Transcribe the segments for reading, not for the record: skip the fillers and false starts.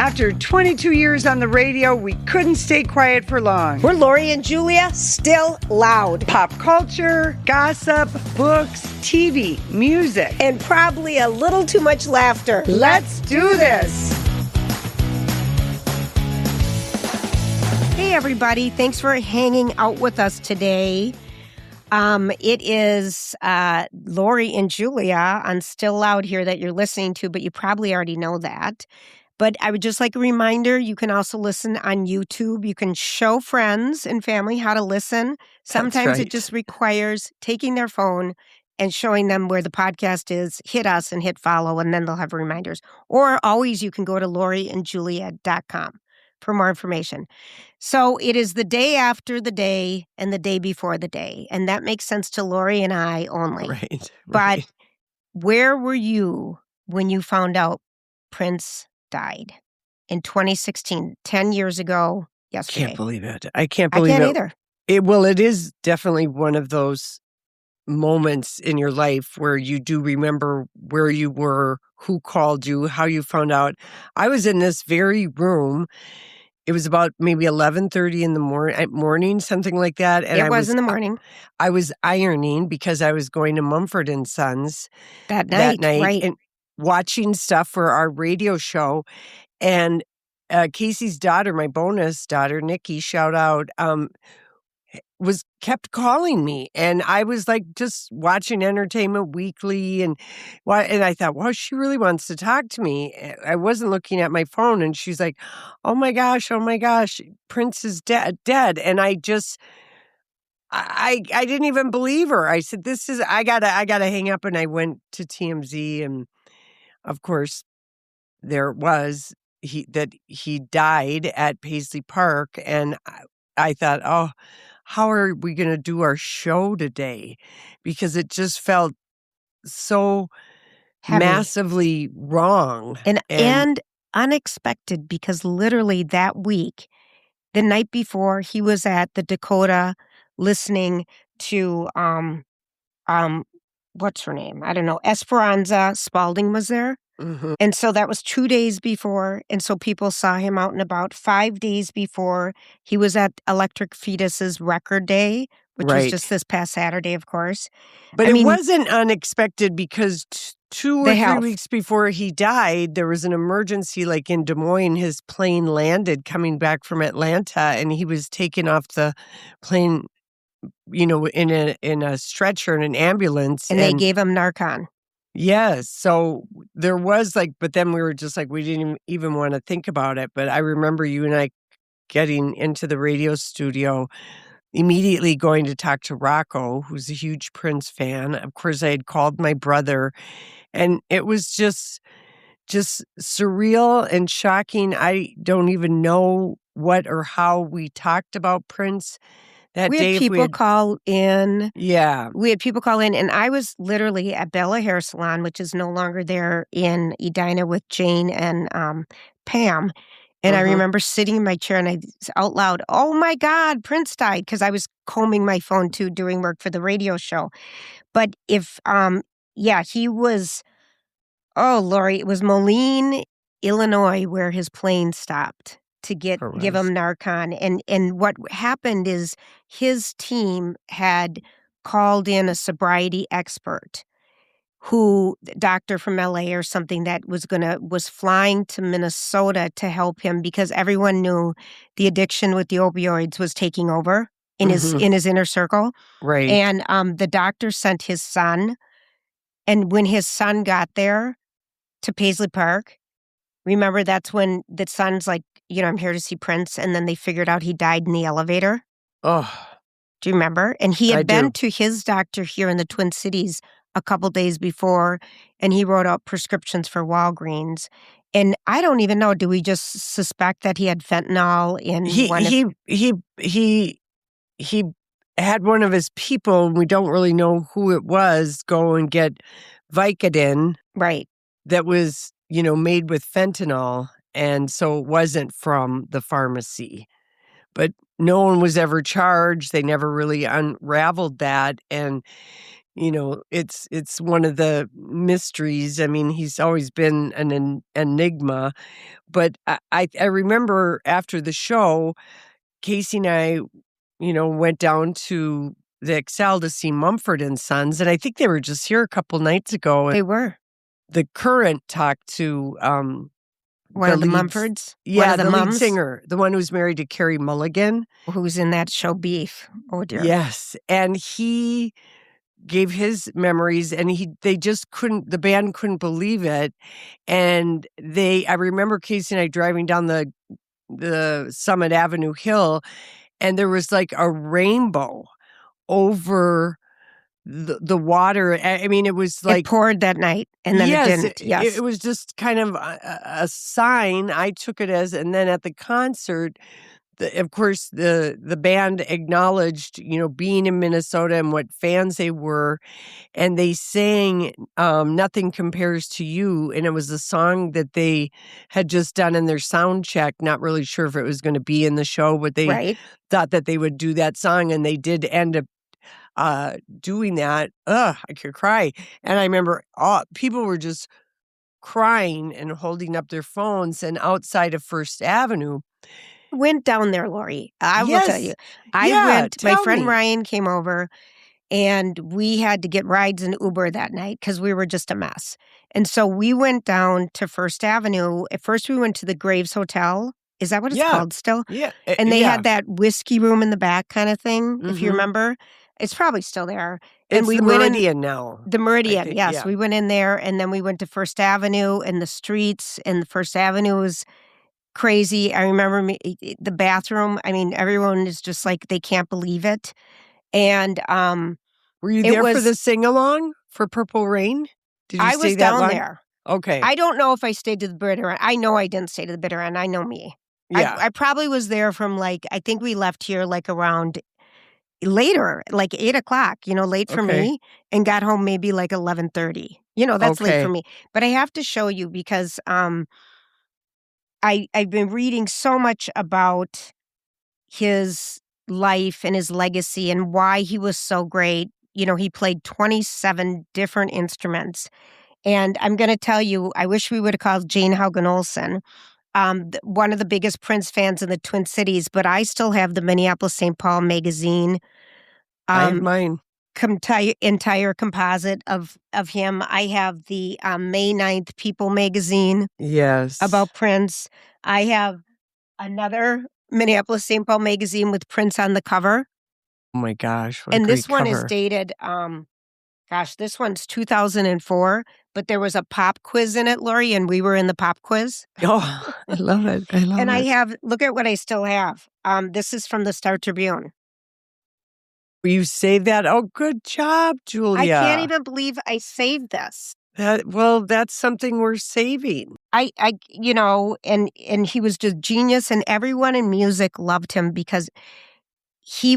After 22 years on the radio, we couldn't stay quiet for long. We're Lori and Julia, still loud. Pop culture, gossip, books, TV, music. And probably a little too much laughter. Let's do this. Hey, everybody. Thanks for hanging out with us today. It is Lori and Julia on Still Loud here that you're listening to, but you probably already know that. But I would just like a reminder, you can also listen on YouTube. You can show friends and family how to listen. Sometimes It just requires taking their phone and showing them where the podcast is, hit us and hit follow, and then they'll have reminders. Or always you can go to loriandjulia.com for more information. So it is the day after the day and the day before the day. And that makes sense to Lori and I only. Right. But where were you when you found out Prince died in 2016, 10 years ago yesterday? Can't believe it. I can't believe I can't it. either. It is definitely one of those moments in your life where you do remember where you were, who called you, how you found out. I was in this very room. It was about maybe 11:30 in the morning, something like that. And it was in the morning. I was ironing because I was going to Mumford and Sons that night, right. And watching stuff for our radio show. And Casey's daughter, my bonus daughter, Nikki, shout out, kept calling me. And I was like just watching Entertainment Weekly. And I thought, wow, she really wants to talk to me. I wasn't looking at my phone. And she's like, oh my gosh, Prince is dead. And I didn't even believe her. I said, I gotta hang up. And I went to TMZ, and of course, there it was that he died at Paisley Park. And I thought, oh, how are we going to do our show today? Because it just felt so heavy, massively wrong. And unexpected, because literally that week, the night before, he was at the Dakota listening to, what's her name? I don't know. Esperanza Spalding was there. Mm-hmm. And so that was 2 days before. And so people saw him out and about. 5 days before, he was at Electric Fetus's record day, which was just this past Saturday, of course. But it wasn't unexpected because 2 or 3 weeks before he died, there was an emergency like in Des Moines. His plane landed coming back from Atlanta, and he was taken off the plane, in a stretcher in an ambulance. And they gave him Narcan. Yes. So there was but then we were just we didn't even want to think about it. But I remember you and I getting into the radio studio, immediately going to talk to Rocco, who's a huge Prince fan. Of course, I had called my brother, and it was just surreal and shocking. I don't even know what or how we talked about Prince. We had people call in. Yeah. We had people call in, and I was literally at Bella Hair Salon, which is no longer there, in Edina with Jane and Pam. And I remember sitting in my chair, and I out loud, oh my God, Prince died, because I was combing my phone too, doing work for the radio show. But he was, Lori, it was Moline, Illinois, where his plane stopped to give him Narcan. And what happened is his team had called in a sobriety expert, doctor from LA or something, that was flying to Minnesota to help him, because everyone knew the addiction with the opioids was taking over in his inner circle. Right. And the doctor sent his son. And when his son got there to Paisley Park, remember, that's when the son's like, I'm here to see Prince. And then they figured out he died in the elevator. Oh. Do you remember? And he had been to his doctor here in the Twin Cities a couple days before, and he wrote out prescriptions for Walgreens. And I don't even know, do we just suspect that he had fentanyl in he had one of his people, we don't really know who it was, go and get Vicodin. Right. That was, made with fentanyl. And so it wasn't from the pharmacy. But no one was ever charged. They never really unraveled that. And, it's one of the mysteries. I mean, he's always been an enigma. But I remember after the show, Casey and I, went down to the Excel to see Mumford and Sons, and I think they were just here a couple nights ago. They were. The Current talked to one of the Mumfords? Yeah, the lead singer, the one who's married to Carey Mulligan. Who's in that show Beef. Oh, dear. Yes, and he gave his memories, and the band couldn't believe it. And I remember Casey and I driving down the Summit Avenue Hill, and there was like a rainbow over the water. I mean, it was like... It poured that night, and then it didn't. Yes. It was just kind of a sign. I took it as, and then at the concert, of course, the band acknowledged, being in Minnesota and what fans they were, and they sang "Nothing Compares to You," and it was a song that they had just done in their sound check. Not really sure if it was going to be in the show, but they thought that they would do that song, and they did end up doing that. I could cry. And I remember people were just crying and holding up their phones, and outside of First Avenue. Went down there, Lori. I will tell you. My friend Ryan came over, and we had to get rides in Uber that night because we were just a mess. And so we went down to First Avenue. At first, we went to the Graves Hotel. Is that what it's called still? Yeah. And they had that whiskey room in the back kind of thing, if you remember. It's probably still there. And we went Meridian now. The Meridian, yes. Yeah. We went in there, and then we went to First Avenue and the streets, and the First Avenue was crazy. I remember the bathroom. I mean, everyone is just like, they can't believe it. And were you there for the sing-along for Purple Rain? Did you I was down there. Okay. I don't know if I stayed to the bitter end. I know I didn't stay to the bitter end. I know me. Yeah. I probably was there from I think we left here around later, 8 o'clock, late for me, and got home maybe 11:30. That's late for me. But I have to show you because I've been reading so much about his life and his legacy and why he was so great. He played 27 different instruments. And I'm going to tell you, I wish we would have called Jane Haugen Olsen, one of the biggest Prince fans in the Twin Cities, but I still have the Minneapolis St. Paul magazine. I have mine. Entire composite of him. I have the May 9th People magazine. Yes. About Prince. I have another Minneapolis St. Paul magazine with Prince on the cover. Oh my gosh. What and a great this one cover. is dated, this one's 2004, but there was a pop quiz in it, Lori, and we were in the pop quiz. Oh, I love it. And I have, look at what I still have. This is from the Star Tribune. You saved that? Oh, good job, Julia. I can't even believe I saved this. That's something we're saving. And he was just genius, and everyone in music loved him because he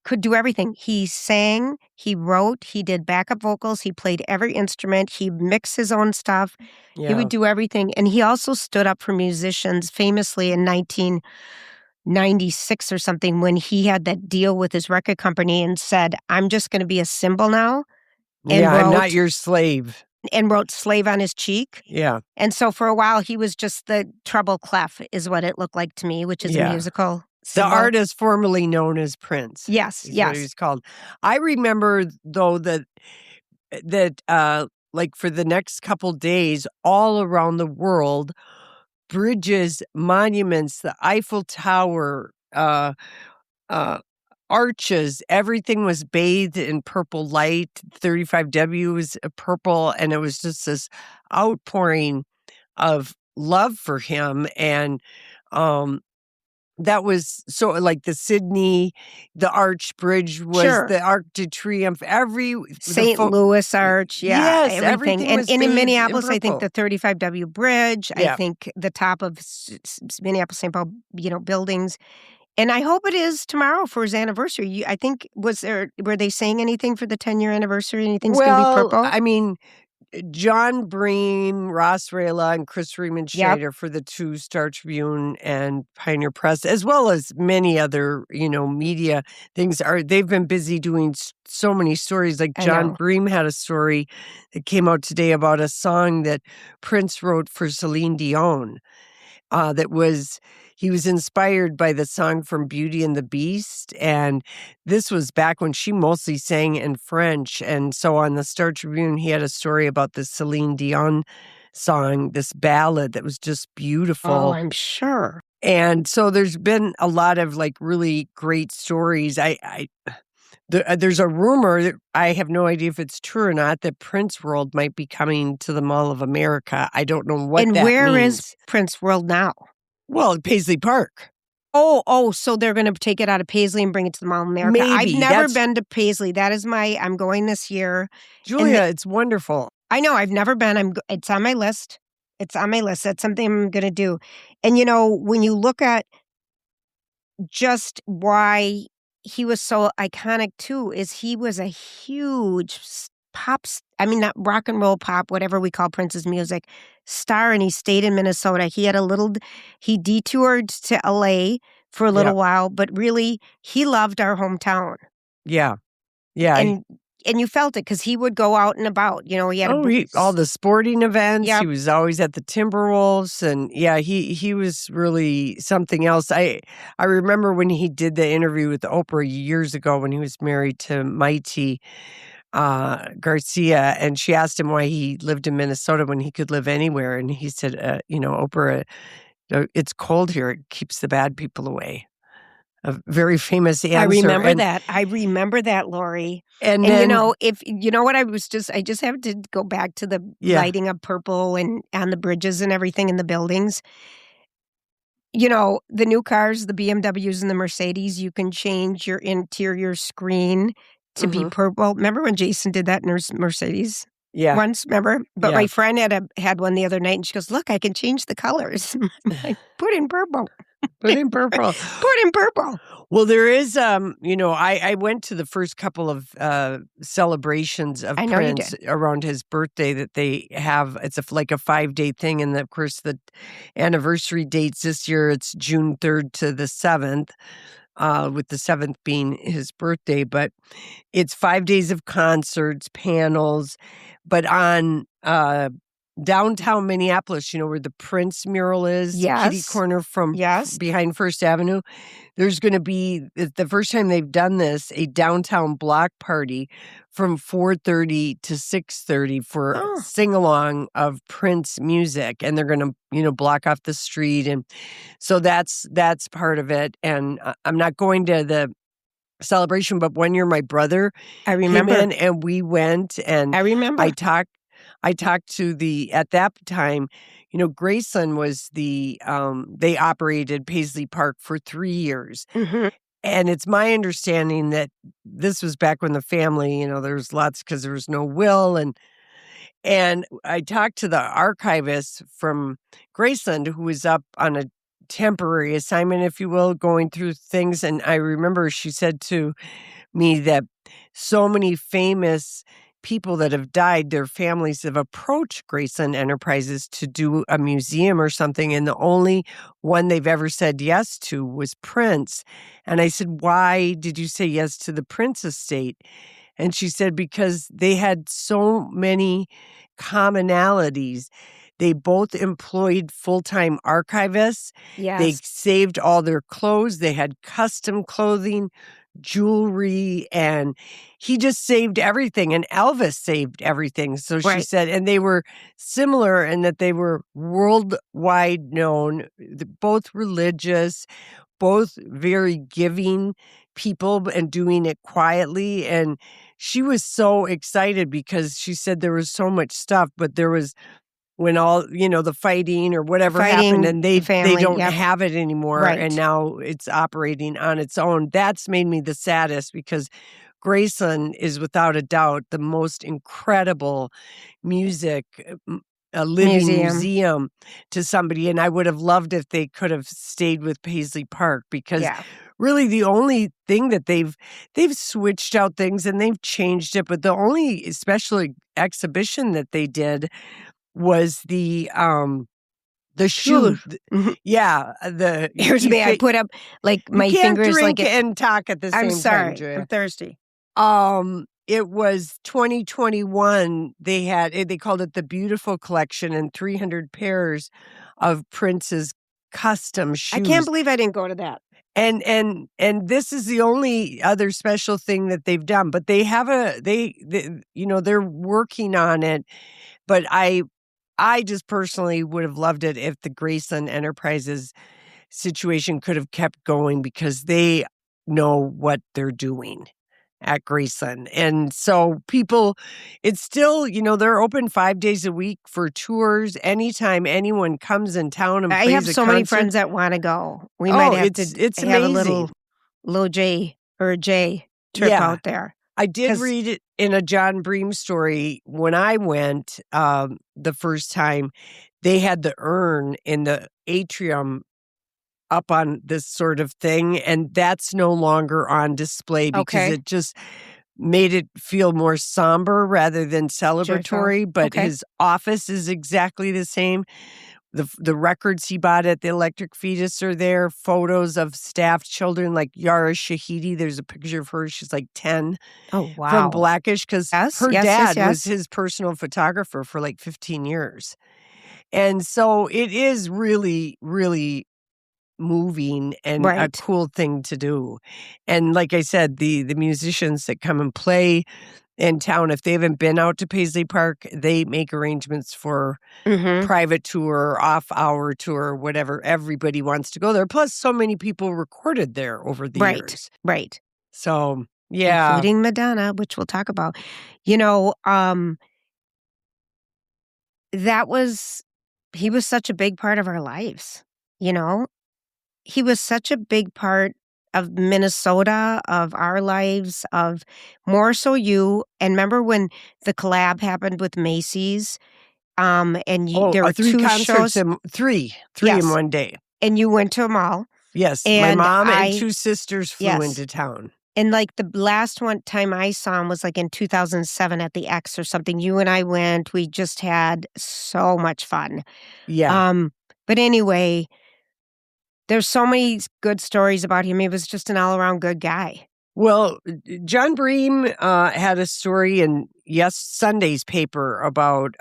could do everything. He sang, he wrote, he did backup vocals, he played every instrument, he mixed his own stuff. Yeah. He would do everything. And he also stood up for musicians famously in 1996 or something when he had that deal with his record company and said, I'm just going to be a symbol now. And I'm not your slave. And wrote slave on his cheek. Yeah. And so for a while, he was just the treble clef is what it looked like to me, which is a musical symbol. The artist formerly known as Prince. Yes, is what he was called. I remember, though, that for the next couple days, all around the world, bridges, monuments, the Eiffel Tower, arches, everything was bathed in purple light. 35W was purple, and it was just this outpouring of love for him. And that was so the Sydney, the Arch Bridge was the Arc de Triomphe. St. Louis Arch, yes, everything. And in Minneapolis, in I think the 35W Bridge. Yeah. I think the top of Minneapolis St. Paul, buildings. And I hope it is tomorrow for his anniversary. I think were they saying anything for the 10-year anniversary? Anything's going to be purple? I mean, John Bream, Ross Rayla, and Chris Raymond Yep. Schneider for the 2 Star Tribune and Pioneer Press, as well as many other, media things. They've been busy doing so many stories. Like I John know. Bream had a story that came out today about a song that Prince wrote for Celine Dion. He was inspired by the song from Beauty and the Beast, and this was back when she mostly sang in French. And so on the Star Tribune, he had a story about the Celine Dion song, this ballad that was just beautiful. Oh, I'm sure. And so there's been a lot of like really great stories. There's a rumor that I have no idea if it's true or not that Prince World might be coming to the Mall of America. I don't know what And that where means. is Prince World now? Well, Paisley Park. Oh, so they're going to take it out of Paisley and bring it to the Mall of America. I've Maybe. never been to Paisley. That is I'm going this year. Julia, it's wonderful. I know, I've never been. It's on my list. It's on my list. That's something I'm going to do. And, when you look at just why he was so iconic, too, is he was a huge not rock and roll pop, whatever we call Prince's music, star, and he stayed in Minnesota. He detoured to LA for a little while, but really, he loved our hometown. Yeah. And you felt it because he would go out and about. He had all the sporting events. Yep. He was always at the Timberwolves, and he was really something else. I remember when he did the interview with Oprah years ago when he was married to Maite Garcia, and she asked him why he lived in Minnesota when he could live anywhere, and he said, Oprah, it's cold here. It keeps the bad people away. A very famous answer. I remember that, Lori. And then, if what I just have to go back to the lighting of purple and on the bridges and everything in the buildings. The new cars, the BMWs and the Mercedes, you can change your interior screen to be purple. Remember when Jason did that in her Mercedes? Yeah. Once, remember? But my friend had one the other night, and she goes, "Look, I can change the colors." I'm like, put in purple. Put in purple. Put in purple. Well, there is, I went to the first couple of celebrations of Prince around his birthday that they have. It's like a 5-day thing. And of course, the anniversary dates this year, it's June 3rd to the 7th. With the 7th being his birthday, but it's 5 days of concerts, panels, but on downtown Minneapolis, where the Prince mural is, kitty corner from behind First Avenue, there's going to be, the first time they've done this, a downtown block party from 4:30 to 6:30 for sing-along of Prince music, and they're going to, block off the street, and so that's part of it. And I'm not going to the celebration, but one year my brother came in and we went, and I remember. I talked to at that time, Graceland was they operated Paisley Park for 3 years. Mm-hmm. And it's my understanding that this was back when the family, there was lots, because there was no will. And I talked to the archivist from Graceland, who was up on a temporary assignment, if you will, going through things. And I remember she said to me that so many famous people that have died, their families have approached Graceland Enterprises to do a museum or something, and the only one they've ever said yes to was Prince. And I said, "Why did you say yes to the Prince estate?" And she said, because they had so many commonalities. They both employed full-time archivists. Yes. They saved all their clothes. They had custom clothing, jewelry, and he just saved everything. And Elvis saved everything. So she said, and they were similar in that they were worldwide known, both religious, both very giving people and doing it quietly. And she was so excited because she said there was so much stuff, but there was, when all, the fighting or whatever happened, and they don't have it anymore. Right. And now it's operating on its own. That's made me the saddest, because Graceland is without a doubt the most incredible music, a living museum to somebody. And I would have loved if they could have stayed with Paisley Park, because really the only thing that they've switched out things and they've changed it, but the only special exhibition that they did was the shoe. Mhm. Yeah, Here's me. I put up like you my can't fingers drink like and talk at the same I'm sorry. time, Julia. I'm thirsty. It was 2021. They called it the Beautiful Collection, and 300 pairs of Prince's custom shoes. I can't believe I didn't go to that. And this is the only other special thing that they've done, but they have they're working on it. But I just personally would have loved it if the Graceland Enterprises situation could have kept going, because they know what they're doing at Graceland. And so people, it's still, they're open 5 days a week for tours. Anytime anyone comes in town and plays I have a so many concert. friends that want to go. We might have to it's have amazing. a little J or a J trip out there. I did read it in a John Bream story when I went the first time. They had the urn in the atrium up on this sort of thing, and that's no longer on display because it just made it feel more somber rather than celebratory. But his office is exactly the same. The records he bought at the Electric Fetus are there. Photos of staff children like Yara Shahidi. There's a picture of her. She's like 10. Oh, wow. From Blackish, because her dad was his personal photographer for like 15 years. And so it is really, really moving and a cool thing to do. And like I said, the musicians that come and play in town, if they haven't been out to Paisley Park, they make arrangements for private tour, off-hour tour, whatever. Everybody wants to go there. Plus, so many people recorded there over the years. Right. So, yeah. Including Madonna, which we'll talk about. He was such a big part of our lives, He was such a big part of Minnesota, of our lives, of more so you. And remember when the collab happened with Macy's? And there were 3 2 concerts shows. Three in one day. And you went to them all. Yes, and my mom and 2 sisters flew into town. And like the last time I saw him was like in 2007 at the X or something. You and I went. We just had so much fun. Yeah. But anyway, there's so many good stories about him. He was just an all-around good guy. Well, John Bream had a story in Sunday's paper about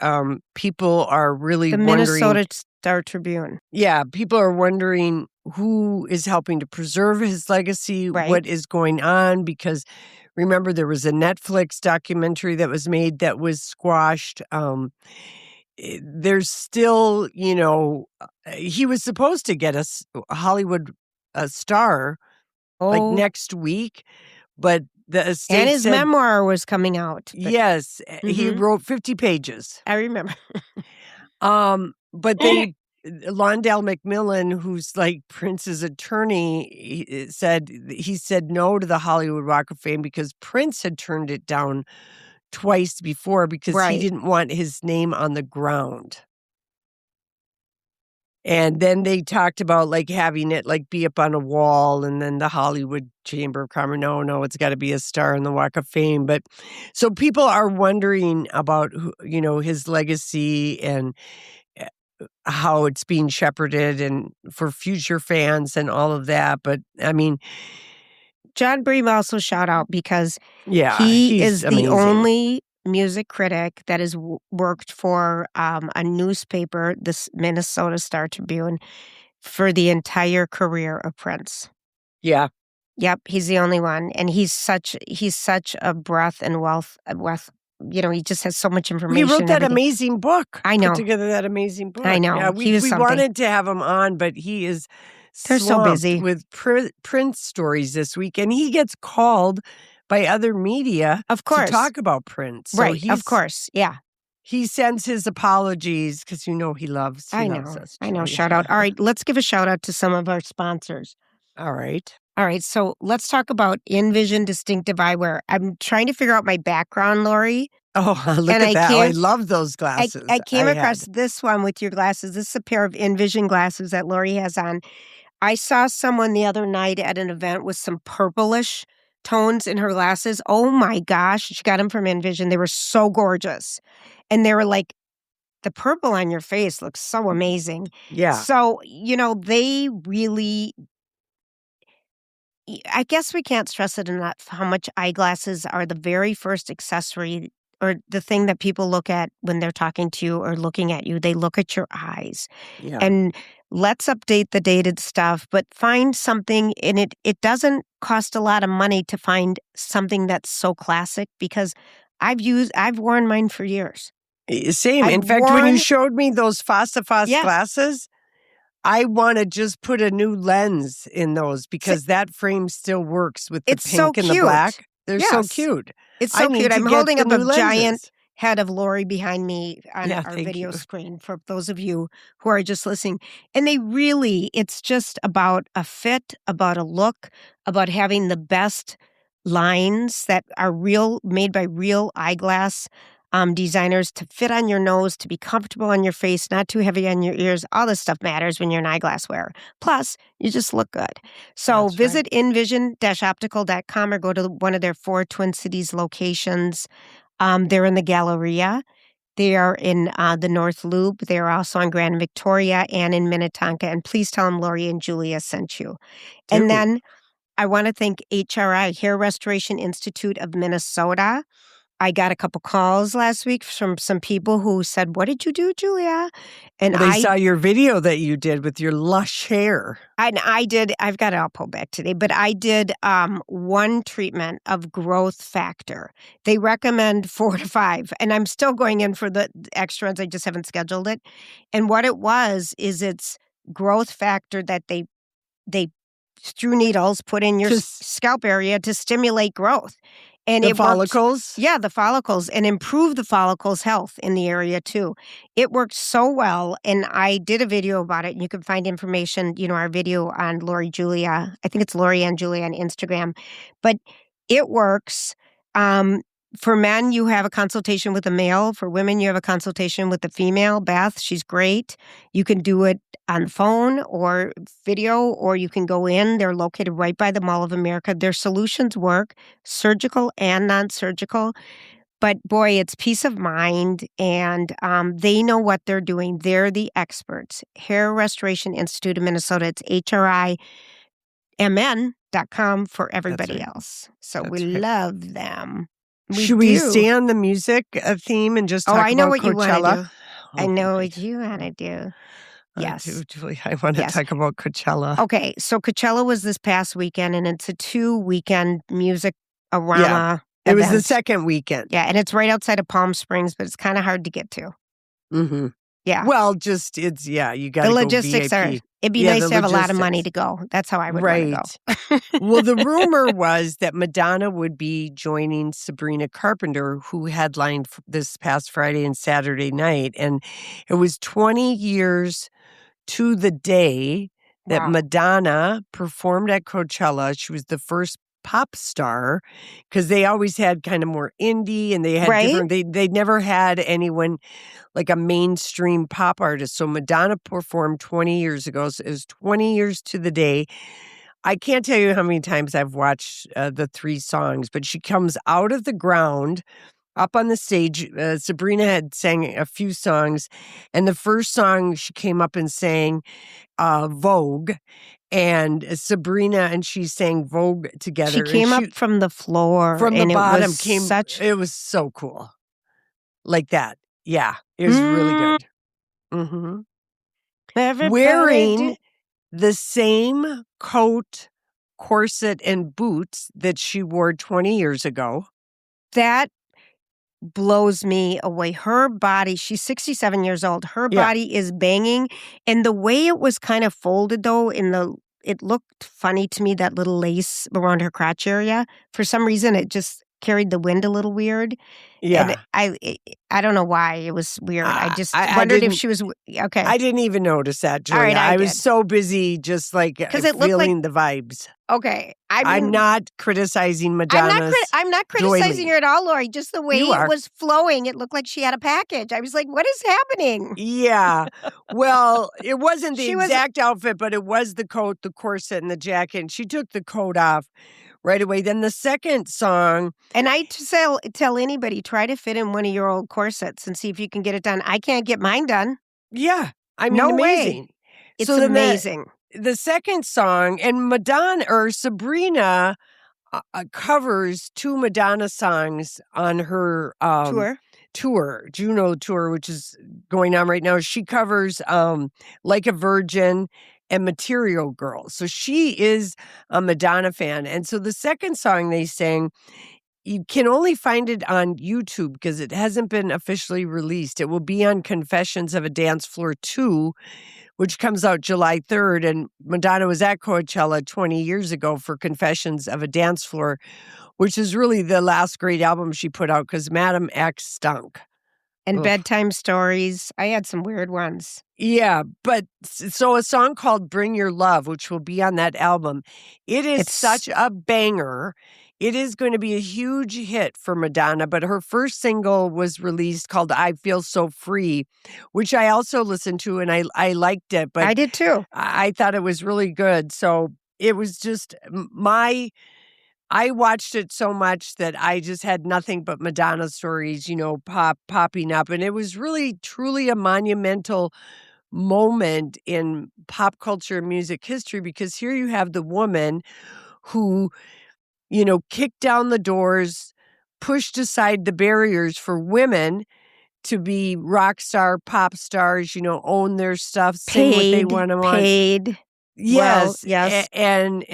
people are really the wondering. Minnesota Star Tribune. Yeah, people are wondering who is helping to preserve his legacy, what is going on, because remember there was a Netflix documentary that was made that was squashed. There's still, he was supposed to get a Hollywood star like next week, but the estate and his memoir was coming out. Yes, he wrote 50 pages. I remember. But Londell McMillan, who's like Prince's attorney, he said no to the Hollywood Walk of Fame because Prince had turned it down twice before because he didn't want his name on the ground. And then they talked about like having it like be up on a wall, and then the Hollywood Chamber of Commerce, no, it's got to be a star on the Walk of Fame. But so people are wondering about, his legacy and how it's being shepherded and for future fans and all of that. But I mean, John Bream also shout out because he is amazing. The only music critic that has worked for a newspaper, the Minnesota Star Tribune, for the entire career of Prince. Yeah. Yep, he's the only one, and he's such a breadth and wealth. He just has so much information. He wrote that amazing book. I know. Put together that amazing book. I know. Yeah, we wanted to have him on, but he is They're so busy with Prince stories this week, and he gets called by other media, of course, to talk about Prince. So of course, yeah. He sends his apologies because he loves. I know. Shout out. All right, let's give a shout out to some of our sponsors. All right. So let's talk about InVision Distinctive Eyewear. I'm trying to figure out my background, Lori. Oh, look at that. I love those glasses. I came across this one with your glasses. This is a pair of InVision glasses that Lori has on. I saw someone the other night at an event with some purplish tones in her glasses. Oh my gosh. She got them from Envision. They were so gorgeous. And they were like, the purple on your face looks so amazing. Yeah. So, they really, I guess we can't stress it enough how much eyeglasses are the very first accessory or the thing that people look at when they're talking to you or looking at you. They look at your eyes. Yeah. And let's update the dated stuff, but find something, and it doesn't cost a lot of money to find something that's so classic, because I've worn mine for years. Same. In fact, when you showed me those Fasta glasses, I want to just put a new lens in those because that frame still works with the pink and the black. They're so cute. It's so cute. I'm holding up a giant head of Lori behind me on our video screen for those of you who are just listening. And it's just about a fit, about a look, about having the best lines that are made by real eyeglass designers to fit on your nose, to be comfortable on your face, not too heavy on your ears. All this stuff matters when you're an eyeglass wearer. Plus, you just look good. So visit envision-optical.com or go to one of their 4 Twin Cities locations. They're in the Galleria. They are in the North Loop. They are also on Grand Victoria and in Minnetonka. And please tell them Lori and Julia sent you. And then I want to thank HRI, Hair Restoration Institute of Minnesota. I got a couple calls last week from some people who said, "What did you do, Julia?" And they saw your video that you did with your lush hair. And I did. I've got it all pulled back today, but I did 1 treatment of growth factor. They recommend 4 to 5, and I'm still going in for the extra ones. I just haven't scheduled it. And what it was is it's growth factor that they through needles put in your scalp area to stimulate growth. And the follicles? The follicles, and improve the follicles' health in the area too. It worked so well, and I did a video about it. And you can find information, our video on Lori Julia. I think it's Lori and Julia on Instagram. But it works. For men, you have a consultation with a male. For women, you have a consultation with the female. Beth, she's great. You can do it on the phone or video, or you can go in. They're located right by the Mall of America. Their solutions work, surgical and non-surgical. But boy, it's peace of mind, and they know what they're doing. They're the experts. Hair Restoration Institute of Minnesota. It's HRIMN.com for everybody else. So we love them. Should we stay on the music theme and just talk about Coachella? I know what you want to do. I know what you want to do. Yes. I do, Julie. I want to talk about Coachella. Okay, so Coachella was this past weekend, and it's a 2-weekend music-a-rama It was the second weekend. Yeah, and it's right outside of Palm Springs, but it's kind of hard to get to. Mm-hmm. Yeah. Well, you got to go The logistics VIP. It'd be nice to have a lot of money to go. That's how I would want to go. Well, the rumor was that Madonna would be joining Sabrina Carpenter, who headlined this past Friday and Saturday night. And it was 20 years to the day that Madonna performed at Coachella. She was the first pop star, because they always had kind of more indie, and they had different, they never had anyone like a mainstream pop artist. So Madonna performed 20 years ago. So it was 20 years to the day. I can't tell you how many times I've watched the 3 songs, but she comes out of the ground up on the stage. Sabrina had sang a few songs, and the first song she came up and sang Vogue. And Sabrina and she sang Vogue together. She came up from the floor. From the bottom. It was so cool. Like that. Yeah. It was really good. Mm-hmm. Wearing the same coat, corset, and boots that she wore 20 years ago. That blows me away. Her body, she's 67 years old. Her body is banging. And the way it was kind of folded, though, it looked funny to me, that little lace around her crotch area. For some reason, it just carried the wind a little weird. Yeah. And I don't know why. It was weird. I just I wondered if didn't- she was okay. I didn't even notice that, Julia. All right, I was did. so busy just like 'Cause it looked feeling the vibes. Okay. I mean, I'm not criticizing Madonna's I'm not criticizing doily. her at all, Lori. Just the way You are. it was flowing, it looked like she had a package. I was like, what is happening? Yeah. Well, it wasn't the She was- exact outfit, but it was the coat, the corset, and the jacket. And she took the coat off right away. Then the second song. And I tell anybody, try to fit in one of your old corsets and see if you can get it done. I can't get mine done. Yeah. I mean, No way. amazing. It's So then amazing. The second song, and Madonna or Sabrina covers 2 Madonna songs on her Juno tour, which is going on right now. She covers Like a Virgin and Material Girl. So she is a Madonna fan. And so the second song they sang, you can only find it on YouTube because it hasn't been officially released. It will be on Confessions of a Dance Floor 2, which comes out July 3rd. And Madonna was at Coachella 20 years ago for Confessions of a Dance Floor, which is really the last great album she put out because Madam X stunk. And bedtime stories. I had some weird ones. Yeah, but so a song called Bring Your Love, which will be on that album, it's such a banger. It is going to be a huge hit for Madonna, but her first single was released called I Feel So Free, which I also listened to and I liked it. But I did too. I thought it was really good. So it was just I watched it so much that I just had nothing but Madonna stories, popping up. And it was really, truly a monumental moment in pop culture and music history because here you have the woman who, kicked down the doors, pushed aside the barriers for women to be rock star, pop stars, own their stuff, sing what they want to want. Paid. Yes, well, yes. And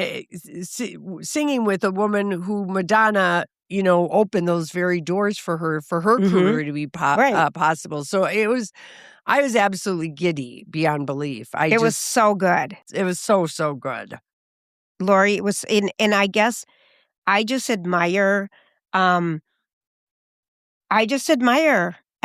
singing with a woman who Madonna, opened those very doors for her career to be possible. So I was absolutely giddy beyond belief. It was so good. It was so, so good. Lori, it was and I guess I just admire.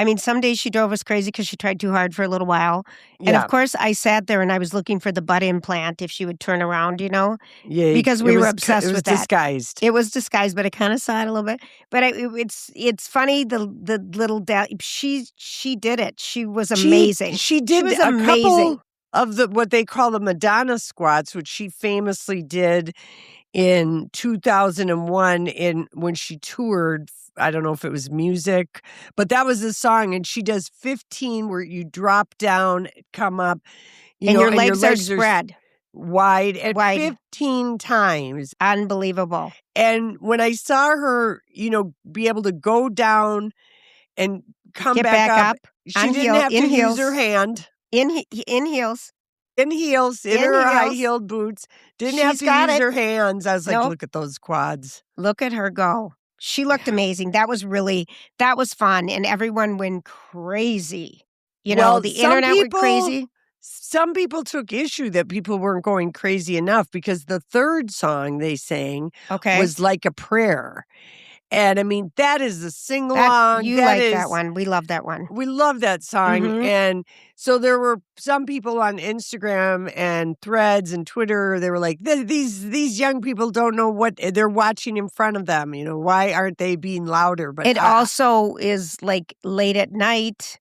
I mean, some days she drove us crazy because she tried too hard for a little while. And of course, I sat there and I was looking for the butt implant if she would turn around, Yeah, because we were obsessed with that. It was disguised. It was disguised, but I kind of saw it a little bit. But it's funny the little she did it. She was amazing. She did was a amazing. couple of what they call the Madonna squats, which she famously did in 2001 when she toured. I don't know if it was music, but that was the song. And she does 15 where you drop down, come up, your legs are spread wide 15 times. Unbelievable. And when I saw her, be able to go down and come back up, she didn't have to use her hand. In heels. In heels, in her high-heeled boots. Didn't have to use her hands. I was like, look at those quads. Look at her go. She looked amazing. That was fun. And everyone went crazy. The internet went crazy. Some people took issue that people weren't going crazy enough because the third song they sang was Like a Prayer. And I mean, that is a sing-along. You like that one. We love that one. We love that song. Mm-hmm. And so there were some people on Instagram and Threads and Twitter, they were like, these young people don't know what they're watching in front of them. Why aren't they being louder? But it also is like late at night.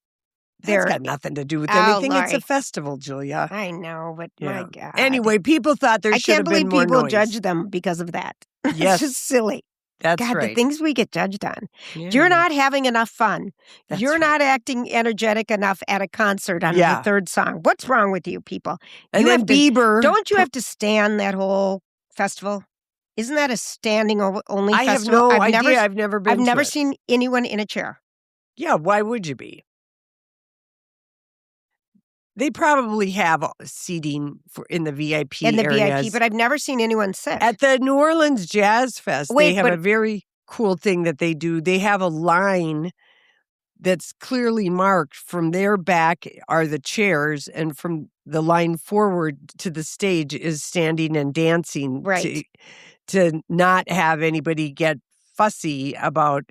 That's got nothing to do with anything. Lori. It's a festival, Julia. I know, but my God. Anyway, people thought there should have been more noise. I can't believe people judge them because of that. Yes. It's just silly. That's God, right. the things we get judged on. Yeah. You're not having enough fun. You're not acting energetic enough at a concert on the third song. What's wrong with you people? And then Bieber. Don't you have to stand that whole festival? Isn't that a standing only I festival? have no idea. I've never been I've never it. seen anyone in a chair. Yeah, why would you be? They probably have seating in the VIP areas. But I've never seen anyone sit. At the New Orleans Jazz Fest, they have a very cool thing that they do. They have a line that's clearly marked. From their back are the chairs, and from the line forward to the stage is standing and dancing. Right. To not have anybody get fussy about,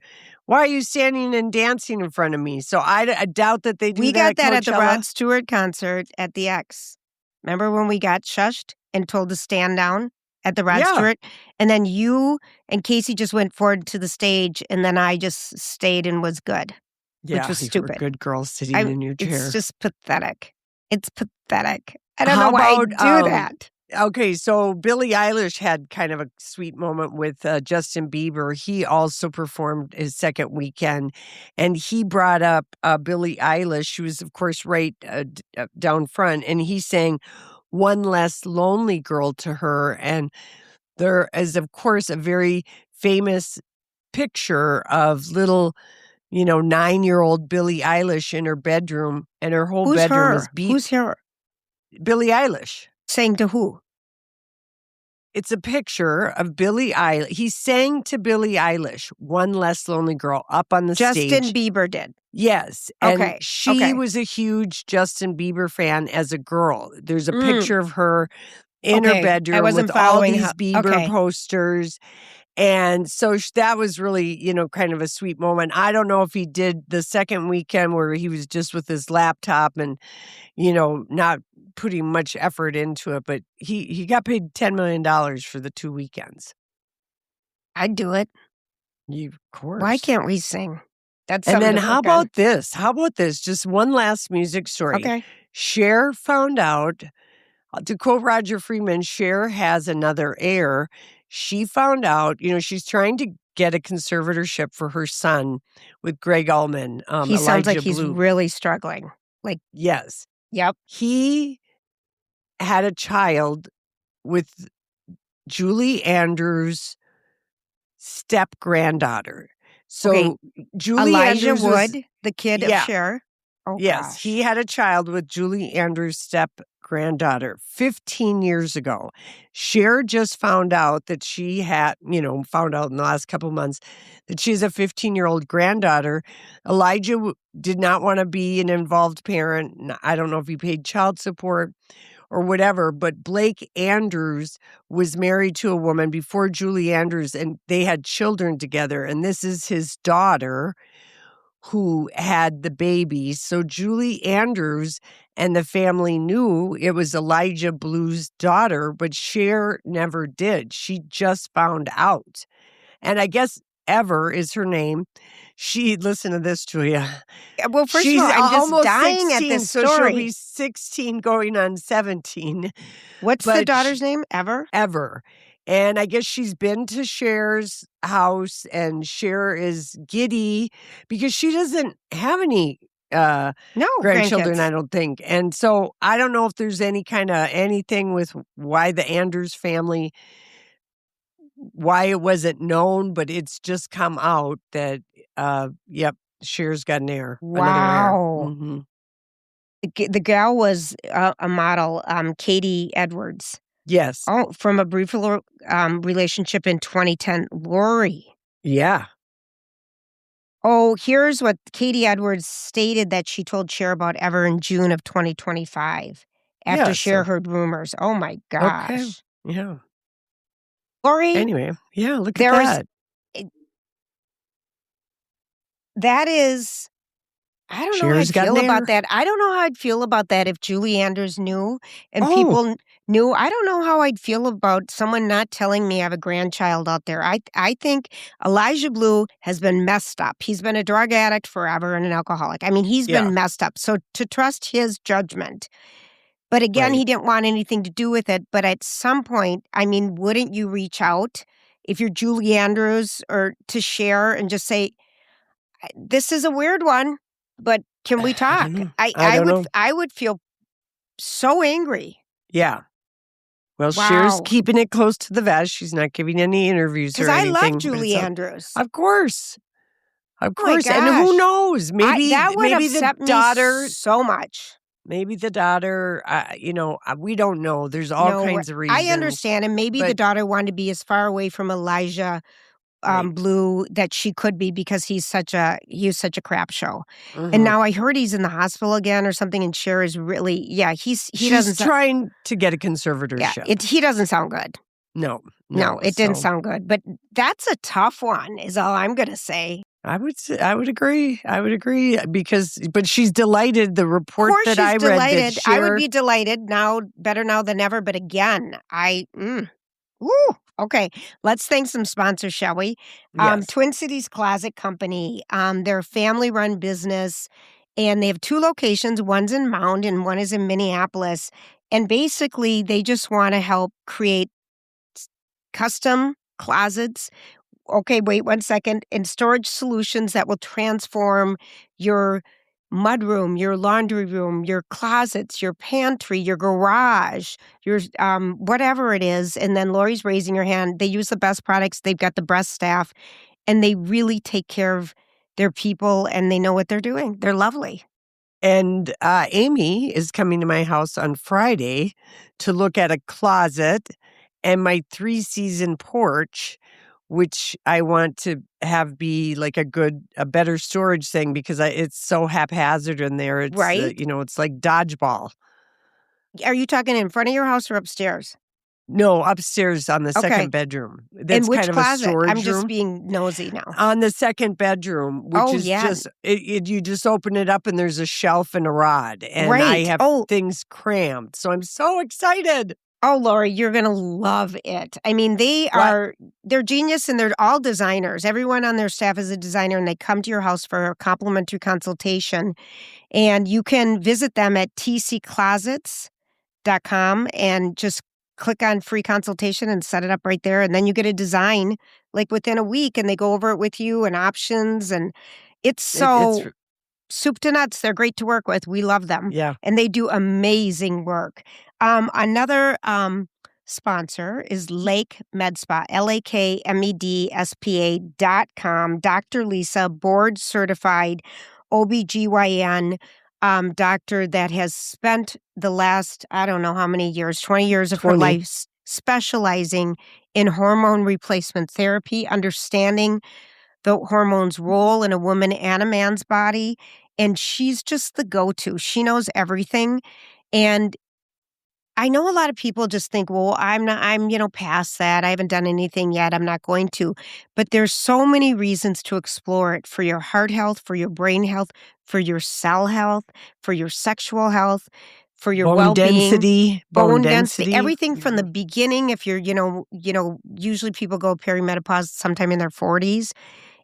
why are you standing and dancing in front of me? So I doubt that they do We that got that at at the Coachella. Rod Stewart concert at the X. Remember when we got shushed and told to stand down at the Rod Yeah. Stewart? And then you and Casey just went forward to the stage, and then I just stayed and was good, which was you were a stupid. good girl sitting in your chair. It's just pathetic. It's pathetic. I don't How know why about, I do that. Okay, so Billie Eilish had kind of a sweet moment with Justin Bieber. He also performed his second weekend, and he brought up Billie Eilish. She was, of course, right down front, and he sang "One Less Lonely Girl" to her. And there is, of course, a very famous picture of little, 9-year-old Billie Eilish in her bedroom, and her whole Who's bedroom her? is beat. Who's her? Billie Eilish. Saying to who? It's a picture of Billie Eilish. He sang to Billie Eilish, "One Less Lonely Girl," up on the stage. Justin Bieber did. Yes. And Okay, she okay. was a huge Justin Bieber fan as a girl. There's a picture of her in her Okay, I bedroom wasn't with all following these how- Bieber okay. posters. And so that was really, kind of a sweet moment. I don't know if he did the second weekend where he was just with his laptop and, not putting much effort into it, but he got paid $10 million for the 2 weekends. I'd do it. Of course. Why can't we sing? That's And something then to how work on. about this? How about this? Just one last music story. Okay. Cher found out, to quote Roger Freeman, Cher has another heir. She found out, she's trying to get a conservatorship for her son with Greg Allman. He sounds like Elijah he's Blue. really struggling. Like, Yes. yep. He had a child with Julie Andrews' step granddaughter. So Okay, Julie Elijah Andrews was, Wood, the kid of Yeah. Cher. Oh, yes, gosh. he had a child with Julie Andrews' step granddaughter 15 years ago. Cher just found out that she had, found out in the last couple months that she's a 15-year-old granddaughter. Elijah did not want to be an involved parent. I don't know if he paid child support or whatever, but Blake Andrews was married to a woman before Julie Andrews, and they had children together. And this is his daughter who had the baby. So Julie Andrews and the family knew it was Elijah Blue's daughter, but Cher never did. She just found out. And I guess Ever is her name. Listen to this, Julia. Well, first She's of all, I'm just almost dying 16, at this so story. she'll be 16 going on 17. What's the but daughter's name? Ever? Ever. And I guess she's been to Cher's house, and Cher is giddy because she doesn't have any No, grandchildren, grandkids. I don't think. And so I don't know if there's any kind of anything with why the Andrews family, why it wasn't known, but it's just come out that, Cher's got an heir. Another heir. Wow. Mhm. The gal was a model, Katie Edwards. Yes. Oh, from a brief relationship in 2010. Lori. Yeah. Oh, here's what Katie Edwards stated that she told Cher about Ever in June of 2025 after Yeah, Cher so- heard rumors. Oh, my gosh. Okay. Yeah. Lori, Anyway, yeah, look at there's that. that is, I don't know how Cher's I'd got feel an about heir. that. I don't know how I'd feel about that if Julie Andrews knew and Oh. people knew. I don't know how I'd feel about someone not telling me I have a grandchild out there. I think Elijah Blue has been messed up. He's been a drug addict forever and an alcoholic. I mean, he's Yeah. been messed up. So to trust his judgment. But again, Right. he didn't want anything to do with it. But at some point, I mean, wouldn't you reach out if you're Julie Andrews or to Cher and just say, this is a weird one, but can we talk? don't know. I don't would know. I would feel so angry Yeah. Well, Wow. Cher's keeping it close to the vest. She's not giving any interviews or because I anything. love but Julie it's Andrews. Of course. Of Oh my course. And who gosh. knows? Maybe that would maybe the upset me daughter, so much. maybe the daughter, we don't know. There's all No, kinds of reasons. I understand, and maybe the but- daughter wanted to be as far away from Elijah Right. Blue that she could be because he was such a crap show. Mhm. And now I heard he's in the hospital again or something. And Cher is really, he She's doesn't. trying to get a Yeah, conservatorship. he doesn't sound good. No. No, it didn't So sound good. But that's a tough one, is all I'm going to say. I would agree. But she's delighted. The report Of course that she's I read delighted. that I would Cher, be delighted now, better now than ever. But again, okay, let's thank some sponsors, shall we? yes. Twin Cities Closet Company. They're a family-run business, and they have 2 locations. One's in Mound and one is in Minneapolis. And basically, they just want to help create custom closets. Okay, wait 1 second. And storage solutions that will transform your mudroom, your laundry room, your closets, your pantry, your garage, your whatever it is. And then Lori's raising her hand. They use the best products. They've got the best staff, and they really take care of their people, and they know what they're doing. They're lovely. And Amy is coming to my house on Friday to look at a closet and my 3-season porch, which I want to have be like a better storage thing because it's so haphazard in there. It's, Right? it's like dodgeball. Are you talking in front of your house or upstairs? No, upstairs on the Okay. second bedroom. In That's which kind of closet? a storage I'm just room. being nosy now. On the second bedroom, which Oh, is yeah. just, you just open it up and there's a shelf and a rod. And I Right. have Oh. things crammed. So I'm so excited. Oh, Lori, you're going to love it. I mean, they're genius, and they're all designers. Everyone on their staff is a designer, and they come to your house for a complimentary consultation. And you can visit them at tcclosets.com and just click on free consultation and set it up right there. And then you get a design like within a week, and they go over it with you and options. And it's so soup to nuts. They're great to work with. We love them. Yeah. And they do amazing work. Another sponsor is Lake Med Spa, LAKMEDSPA.com. Dr. Lisa, board certified OBGYN doctor that has spent the last, I don't know how many years, 20 years of her life specializing in hormone replacement therapy, understanding the hormones' role in a woman and a man's body. And she's just the go-to. She knows everything. And I know a lot of people just think, well, I'm past that. I haven't done anything yet. I'm not going to. But there's so many reasons to explore it for your heart health, for your brain health, for your cell health, for your sexual health, for your well-being. Bone density. Everything from the beginning. If you're, usually people go perimenopause sometime in their 40s.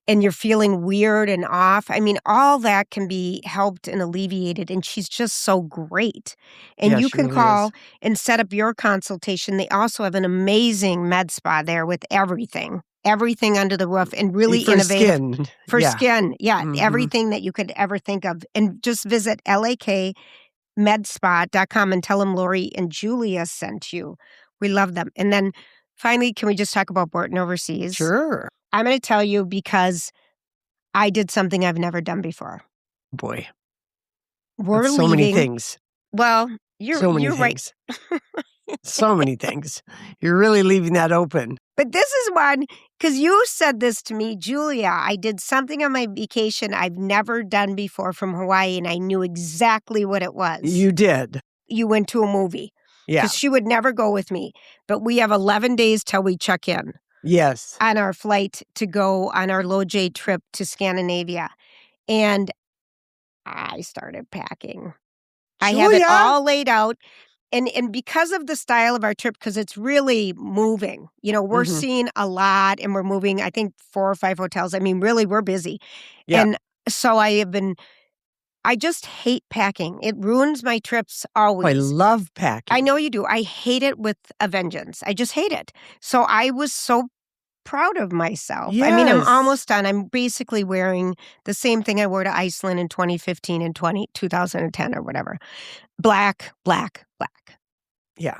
And you're feeling weird and off. I mean, all that can be helped and alleviated. And she's just so great. And you can call and set up your consultation. They also have an amazing med spa there with everything under the roof, and really innovative. For skin. Yeah. Mm-hmm. Everything that you could ever think of. And just visit lakmedspa.com and tell them Lori and Julia sent you. We love them. And then finally, can we just talk about Borton Overseas? Sure. I'm going to tell you because I did something I've never done before. Boy. We're leaving. So many things. Well, you're right. So many things. You're really leaving that open. But this is one, because you said this to me, Julia, I did something on my vacation I've never done before from Hawaii, and I knew exactly what it was. You did. You went to a movie. Yeah. Because she would never go with me. But we have 11 days till we check in. Yes. On our flight to go on our Low-J trip to Scandinavia. And I started packing. Julia? I have it all laid out. And because of the style of our trip, because it's really moving, we're seeing a lot, and we're moving, I think, 4 or 5 hotels. I mean, really, we're busy. Yeah. And so I just hate packing. It ruins my trips always. Oh, I love packing. I know you do. I hate it with a vengeance. I just hate it. So I was so proud of myself. Yes. I mean, I'm almost done. I'm basically wearing the same thing I wore to Iceland in 2015 and 2010 or whatever. Black. Yeah.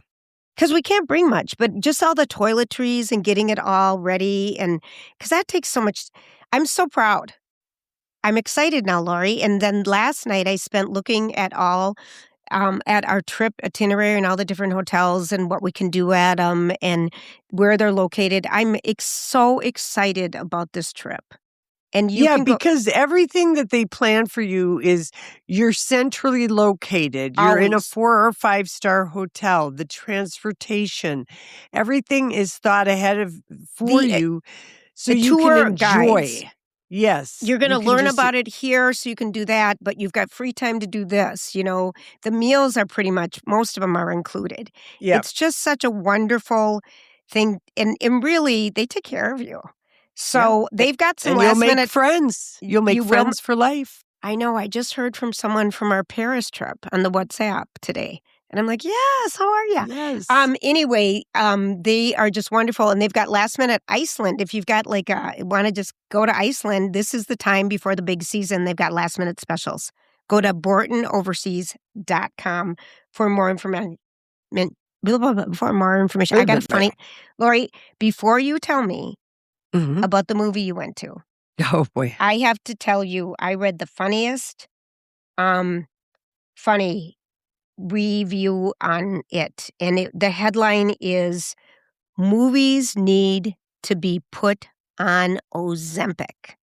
Because we can't bring much, but just all the toiletries and getting it all ready. And because that takes so much. I'm so proud. I'm excited now, Lori. And then last night I spent looking at all at our trip itinerary and all the different hotels and what we can do at them and where they're located. I'm so excited about this trip. And you can go because everything that they plan for you is you're centrally located. You're in a always. 4 or 5-star hotel. The transportation, everything is thought ahead of for you, so the you can tour enjoy. guides. Yes, You're going to you can learn just- about it here, so you can do that, but you've got free time to do this. You know, the meals are pretty much, most of them are included. Yep. It's just such a wonderful thing. And really, they take care of you. So they've got some and you'll last make minute friends. You'll make You will- friends for life. I know. I just heard from someone from our Paris trip on the WhatsApp today. And I'm like, yes, how are you? Yes. Anyway, they are just wonderful. And they've got last minute Iceland. If you've got want to just go to Iceland, this is the time before the big season. They've got last minute specials. Go to BortonOverseas.com for more information. For more information. I got a funny, Lori, before you tell me Mhm. about the movie you went to, Oh boy. I have to tell you, I read the funniest, funny review on it. And the headline is, "Movies Need to Be Put on Ozempic."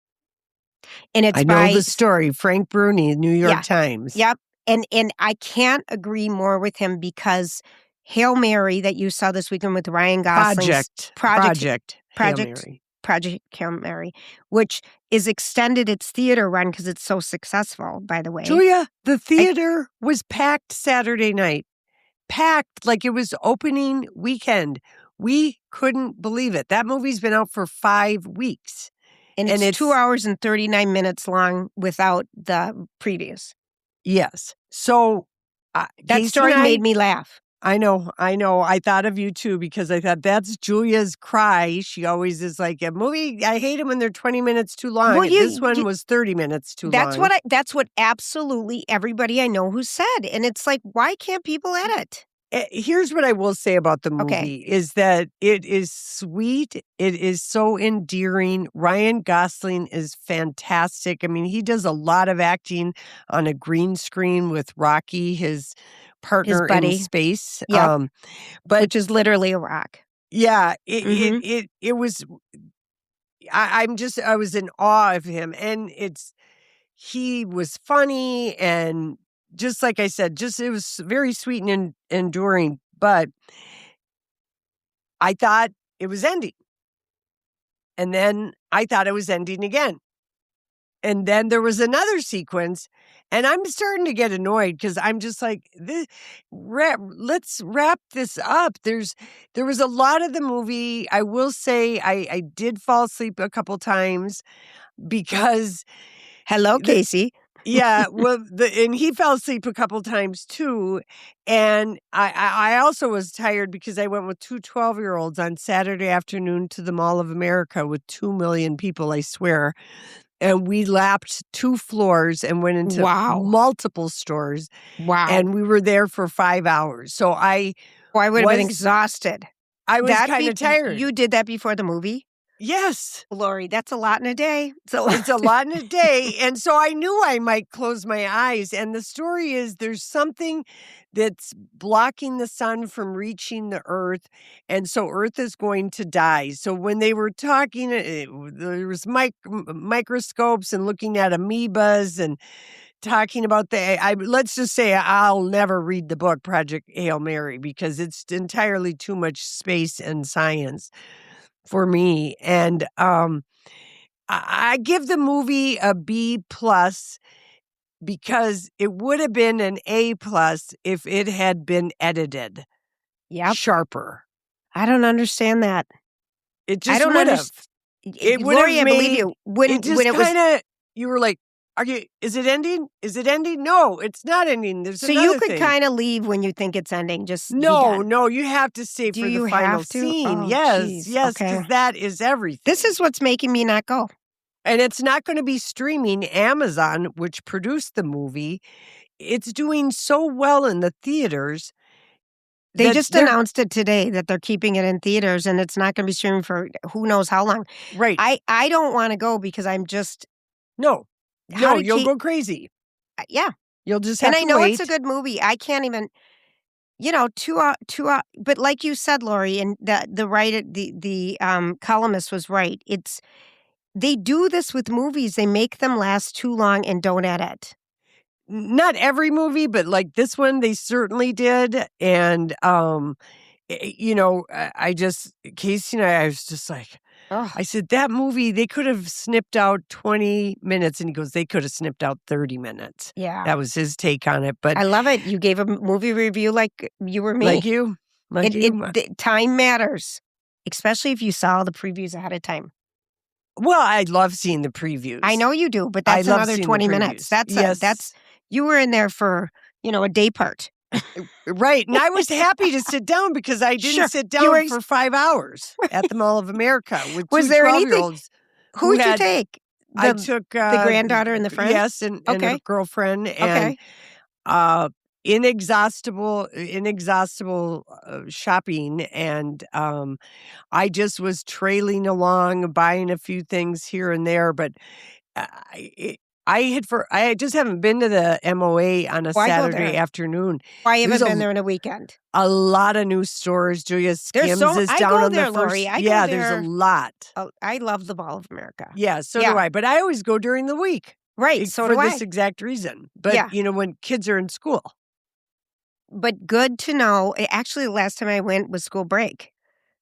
And it's I know by, the story. Frank Bruni, New York Times. Yep. And I can't agree more with him, because Hail Mary that you saw this weekend with Ryan Gosling's Project Hail Project Mary. Project Hail Mary, which is extended its theater run because it's so successful, by the way. Julia, the theater was packed Saturday night. Packed like it was opening weekend. We couldn't believe it. That movie's been out for 5 weeks. And it's 2 hours and 39 minutes long without the previous. Yes. So that story made me laugh. I know. I thought of you too, because I thought that's Julia's cry. She always is like, a movie, I hate them when they're 20 minutes too long. Well, This one was 30 minutes too long. That's what absolutely everybody I know who said. And it's like, why can't people edit? Here's what I will say about the movie is that it is sweet. It is so endearing. Ryan Gosling is fantastic. I mean, he does a lot of acting on a green screen with Rocky, his partner in space. Yep. But which is literally a rock. Yeah, it was. I was in awe of him, and he was funny, and just like I said, it was very sweet and enduring. But I thought it was ending, and then I thought it was ending again. And then there was another sequence, and I'm starting to get annoyed because I'm just like, let's wrap this up. There was a lot of the movie. I will say I did fall asleep a couple times because. Hello, Casey. Yeah, well, and he fell asleep a couple times too. And I also was tired because I went with 2 12-year-olds on Saturday afternoon to the Mall of America with 2 million people, I swear. And we lapped 2 floors and went into multiple stores. Wow. And we were there for 5 hours. So I would have been exhausted. I was kind of tired. You did that before the movie? Yes. Lori, that's a lot in a day. It's a lot in a day. And so I knew I might close my eyes. And the story is there's something that's blocking the sun from reaching the earth. And so Earth is going to die. So when they were talking, there was microscopes and looking at amoebas and talking about let's just say I'll never read the book Project Hail Mary because it's entirely too much space and science for me. And I give the movie a B+ because it would have been an A+ if it had been edited sharper. I don't understand that. It just would have. It would Lori, have I believe you. When it was, you were like, is it ending? Is it ending? No, it's not ending. There's so you could kind of leave when you think it's ending. Just no, you have to stay for the final scene. Oh, yes, because that is everything. This is what's making me not go. And it's not going to be streaming. Amazon, which produced the movie, it's doing so well in the theaters. They just announced it today that they're keeping it in theaters, and it's not going to be streaming for who knows how long. Right. I don't want to go because I'm just you'll go crazy. Yeah, you'll just have to wait. And I know it's a good movie. I can't even. 2 hours. But like you said, Lori, and the columnist was right. they do this with movies. They make them last too long and don't edit. Not every movie, but like this one, they certainly did. And, Casey and I was just like, I said, that movie, they could have snipped out 20 minutes. And he goes, they could have snipped out 30 minutes. Yeah. That was his take on it. But I love it. You gave a movie review like you were me. Like you. Time matters, especially if you saw all the previews ahead of time. Well, I love seeing the previews. I know you do, but that's another 20 minutes. That's you were in there for, a day part. Right. And I was happy to sit down because I didn't sit down for 5 hours at the Mall of America with was two there 12-year-olds. Who did you take? I took the granddaughter and the friend? Yes, and a girlfriend. And inexhaustible shopping. And I just was trailing along, buying a few things here and there. But I just haven't been to the MOA on a Saturday afternoon. Why haven't been there in a weekend? A lot of new stores. Julia Skims is down on the first. Lori. There's a lot. Oh, I love the Mall of America. Yeah, so do I. But I always go during the week. Right, so do I. For this exact reason. But, when kids are in school. But good to know. Actually, the last time I went was school break.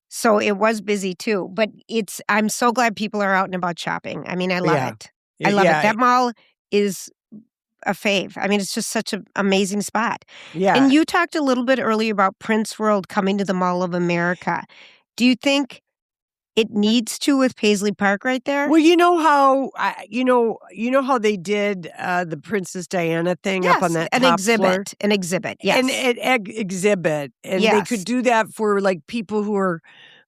So it was busy too. But I'm so glad people are out and about shopping. I mean, I love it. I love it. That mall is a fave. I mean, it's just such an amazing spot. Yeah. And you talked a little bit earlier about Prince World coming to the Mall of America. Do you think it needs to with Paisley Park right there? Well, you know how they did the Princess Diana thing up on that top floor? An exhibit, yes. An exhibit. And they could do that for like people who are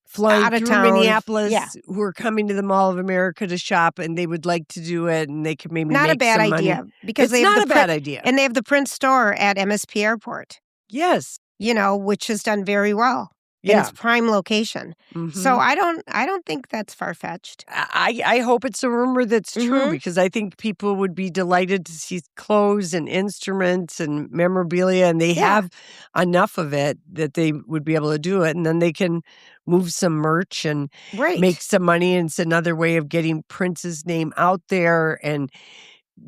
flying out of through town. Minneapolis who are coming to the Mall of America to shop, and they would like to do it, and they could maybe not make a bad some idea money. because it's not a bad idea, and they have the Prince store at MSP Airport. Yes, which has done very well. Yeah, in its prime location. Mm-hmm. So I don't think that's far fetched. I hope it's a rumor that's true because I think people would be delighted to see clothes and instruments and memorabilia, and they have enough of it that they would be able to do it, and then they can move some merch and make some money. And it's another way of getting Prince's name out there and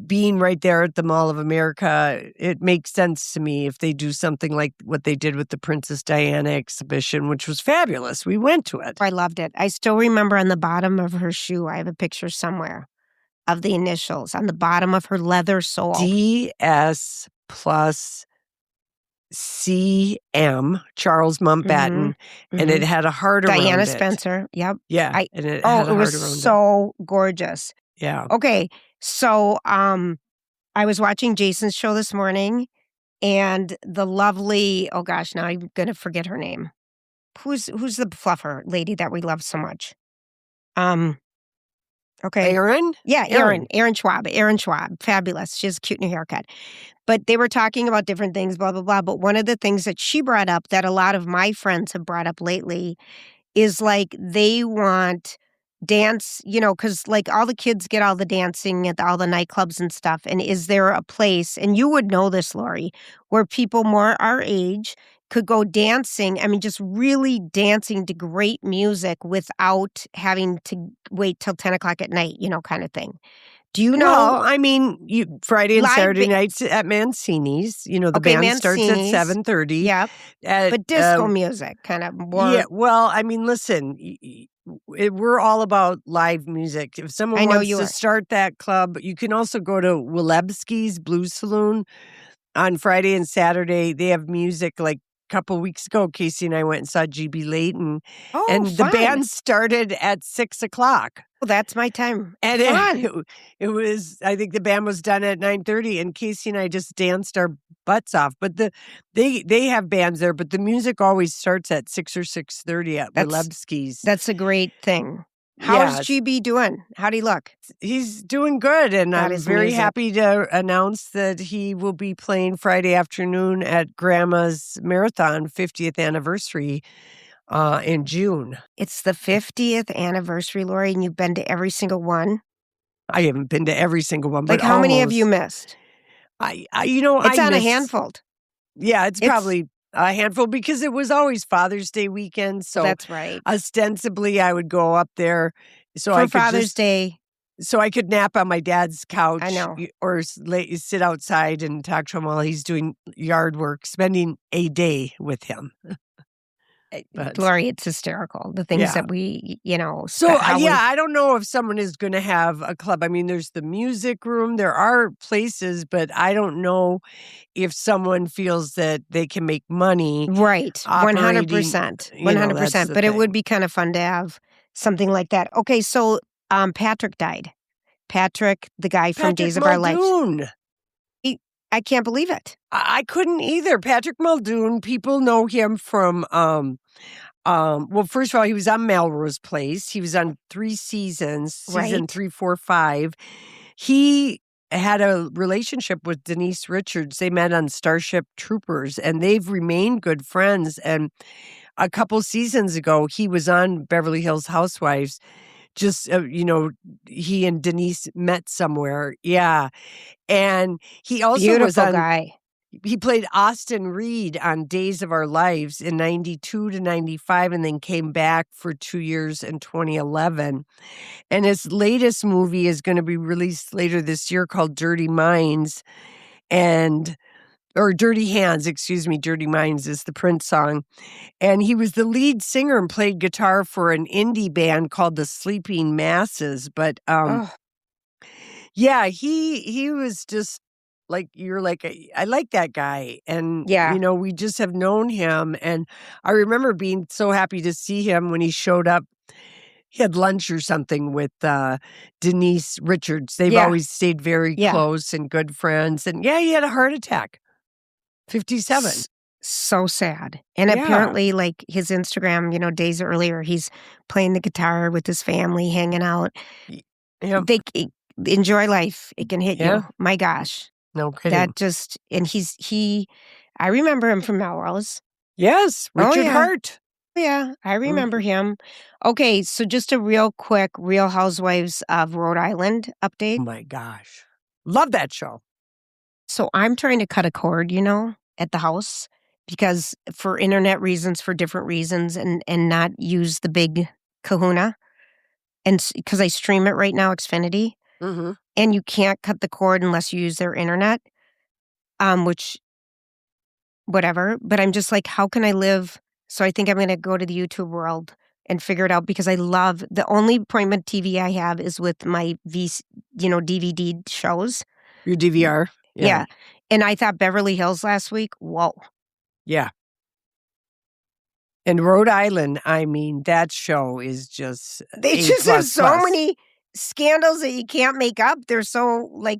being right there at the Mall of America. It makes sense to me if they do something like what they did with the Princess Diana exhibition, which was fabulous. We went to it. I loved it. I still remember on the bottom of her shoe, I have a picture somewhere of the initials on the bottom of her leather sole. DS plus CM, Charles Mountbatten, and it had a heart around it. Diana Spencer, yep. Yeah, it was so gorgeous. Yeah. Okay, so I was watching Jason's show this morning, and the lovely, oh gosh, now I'm going to forget her name. Who's the fluffer lady that we love so much? Okay. Erin? Yeah, Erin Schwab. Erin Schwab. Fabulous. She has a cute new haircut. But they were talking about different things, blah, blah, blah. But one of the things that she brought up that a lot of my friends have brought up lately is like they want dance, because like all the kids get all the dancing at all the nightclubs and stuff. And is there a place, and you would know this, Lori, where people more our age could go dancing, I mean, just really dancing to great music without having to wait till 10 o'clock at night, kind of thing. Do you know? Well, I mean, Friday and Saturday nights at Mancini's, the band starts at 7:30. Yeah. But disco music kind of more. Yeah, well, I mean, listen, we're all about live music. If someone wants to start that club, you can also go to Wilebski's Blues Saloon on Friday and Saturday. They have music like couple weeks ago, Casey and I went and saw GB Layton, and the band started at 6 o'clock. Well, that's my time. And it was, I think the band was done at 9:30, and Casey and I just danced our butts off. But they have bands there, but the music always starts at 6 or 6:30 at Wilebski's. That's a great thing. How's GB doing? How'd he look? He's doing good, and I'm very happy to announce that he will be playing Friday afternoon at Grandma's Marathon 50th anniversary in June. It's the 50th anniversary, Lori, and you've been to every single one? I haven't been to every single one, but how many have you missed? It's on a handful. Yeah, it's probably a handful because it was always Father's Day weekend. So that's right. Ostensibly, I would go up there. So for Father's Day. So I could nap on my dad's couch. I know. Or sit outside and talk to him while he's doing yard work, spending a day with him. But Lori, it's hysterical. The things that we, So, I don't know if someone is going to have a club. I mean, there's the music room. There are places, but I don't know if someone feels that they can make money. Right. 100%. 100%. But it would be kind of fun to have something like that. Okay, so Patrick died. Patrick, the guy from Days of Our Lives. Muldoon. I can't believe it. I couldn't either. Patrick Muldoon, people know him from, well, first of all, he was on Melrose Place. He was on 3 seasons, season 3, 4, 5. He had a relationship with Denise Richards. They met on Starship Troopers, and they've remained good friends. And a couple seasons ago, he was on Beverly Hills Housewives. Just, he and Denise met somewhere. Yeah. And he also was on... guy. He played Austin Reed on Days of Our Lives in 92 to 95 and then came back for 2 years in 2011. And his latest movie is going to be released later this year called Dirty Minds or Dirty Hands, excuse me. Dirty Minds is the Prince song. And he was the lead singer and played guitar for an indie band called the Sleeping Masses. But yeah, he was just like, you're like, I like that guy. And, we just have known him. And I remember being so happy to see him when he showed up. He had lunch or something with Denise Richards. They've always stayed very close and good friends. And he had a heart attack. 57. So sad. And apparently, like his Instagram, days earlier, he's playing the guitar with his family, hanging out. Yeah. They enjoy life. It can hit you. My gosh. No kidding. That just, and I remember him from Melrose. Yes. Richard Hart. Yeah, I remember him. Okay, so just a real quick Real Housewives of Rhode Island update. Oh my gosh. Love that show. So I'm trying to cut a cord, at the house because for internet reasons, for different reasons, and not use the big kahuna. And because I stream it right now, Xfinity, and you can't cut the cord unless you use their internet, which, whatever. But I'm just like, how can I live? So I think I'm going to go to the YouTube world and figure it out because I love, the only appointment TV I have is with my DVD shows. Your DVR? Yeah. And I thought Beverly Hills last week, whoa. Yeah. And Rhode Island, I mean, that show is just They just have so many scandals that you can't make up. They're so, like...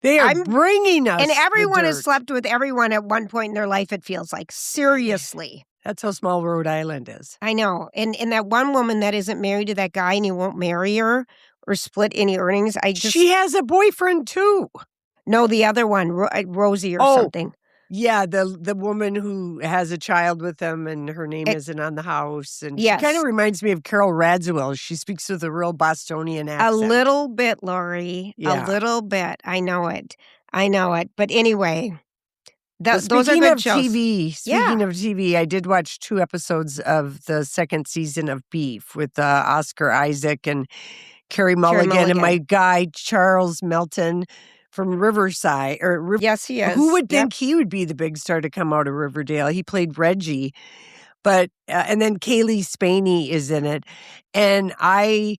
They are bringing us And everyone has slept with everyone at one point in their life, it feels like. Seriously. That's how small Rhode Island is. I know. And that one woman that isn't married to that guy and he won't marry her or split any earnings, She has a boyfriend, too. No, the other one, Rosie or something. Yeah, the woman who has a child with him and her name isn't on the house. And she kind of reminds me of Carol Radziwill. She speaks with a real Bostonian accent. A little bit, Lori. Yeah. A little bit. I know it. But anyway, those are good shows. Speaking of TV, I did watch 2 episodes of the 2nd season of Beef with Oscar Isaac and Carey Mulligan and my guy, Charles Melton. From Riverside. Yes, he is. Who would think he would be the big star to come out of Riverdale? He played Reggie. But, and then Kaylee Spaney is in it. And I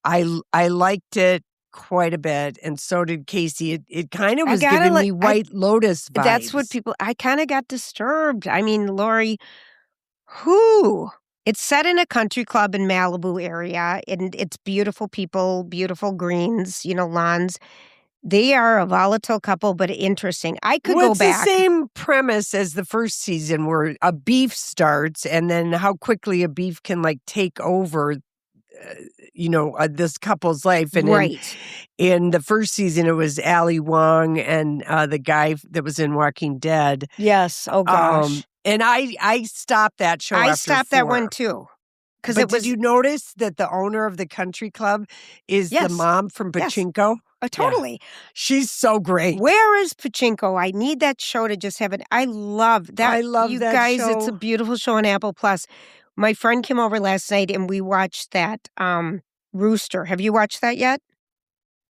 liked it quite a bit. And so did Casey. It kind of was giving me White Lotus vibes. That's what I kind of got disturbed. I mean, Lori, it's set in a country club in Malibu area, and it's beautiful people, beautiful greens, lawns. They are a volatile couple, but interesting. I could go back. It's the same premise as the first season where a beef starts and then how quickly a beef can take over, this couple's life. And in the first season, it was Ali Wong and the guy that was in Walking Dead. Yes. Oh, gosh. And I stopped that show after 4. I stopped that one, too. Did you notice that the owner of the country club is the mom from Pachinko? Totally. Yeah. She's so great. Where is Pachinko? I need that show to just have it. I love that. I love that guys, show. It's a beautiful show on Apple Plus. My friend came over last night and we watched that Rooster. Have you watched that yet?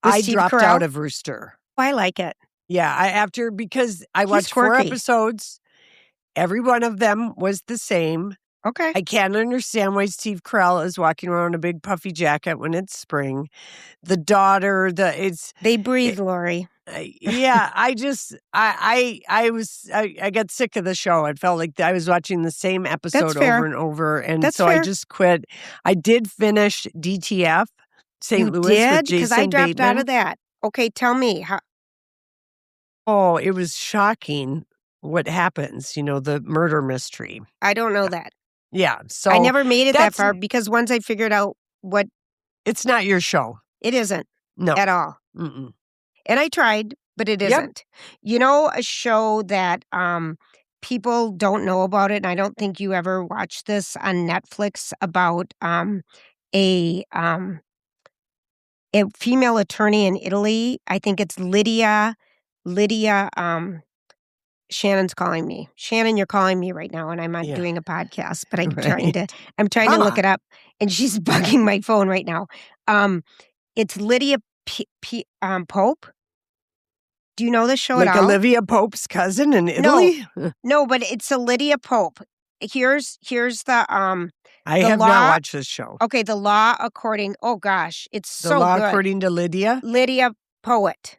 With I Steve dropped Carell? out of Rooster. Oh, I like it. Yeah, because I He's watched 4 quirky. episodes. Every one of them was the same. Okay. I can't understand why Steve Carell is walking around in a big puffy jacket when it's spring. The daughter, They breathe, Lori. yeah. I got sick of the show. It felt like I was watching the same episode over and over, and That's so fair. I just quit. I did finish DTF St. You Louis did? with Because I Jason dropped Bateman. out of that. Okay, tell me. Oh, it was shocking what happens, the murder mystery. I don't know that. Yeah, so I never made it that that's- far because once I figured out what it's not your show. it isn't No. at all. Mm-mm. And I tried, but it Yep. isn't. You know, a show that people don't know about it, and I don't think you ever watched this on Netflix about a female attorney in Italy. I think it's Lydia. Shannon's calling me. Shannon, you're calling me right now, and I'm Yeah. doing a podcast, but I'm Right. trying to look it up, and she's bugging my phone right now. It's Lidia Pope. Do you know this show Like at all? Olivia Pope's cousin in Italy? No, but it's a Lidia Pope. Here's the I the have law- not watched this show. okay, the law according. Oh gosh, it's The so Law good. According to Lydia? Lidia Poët.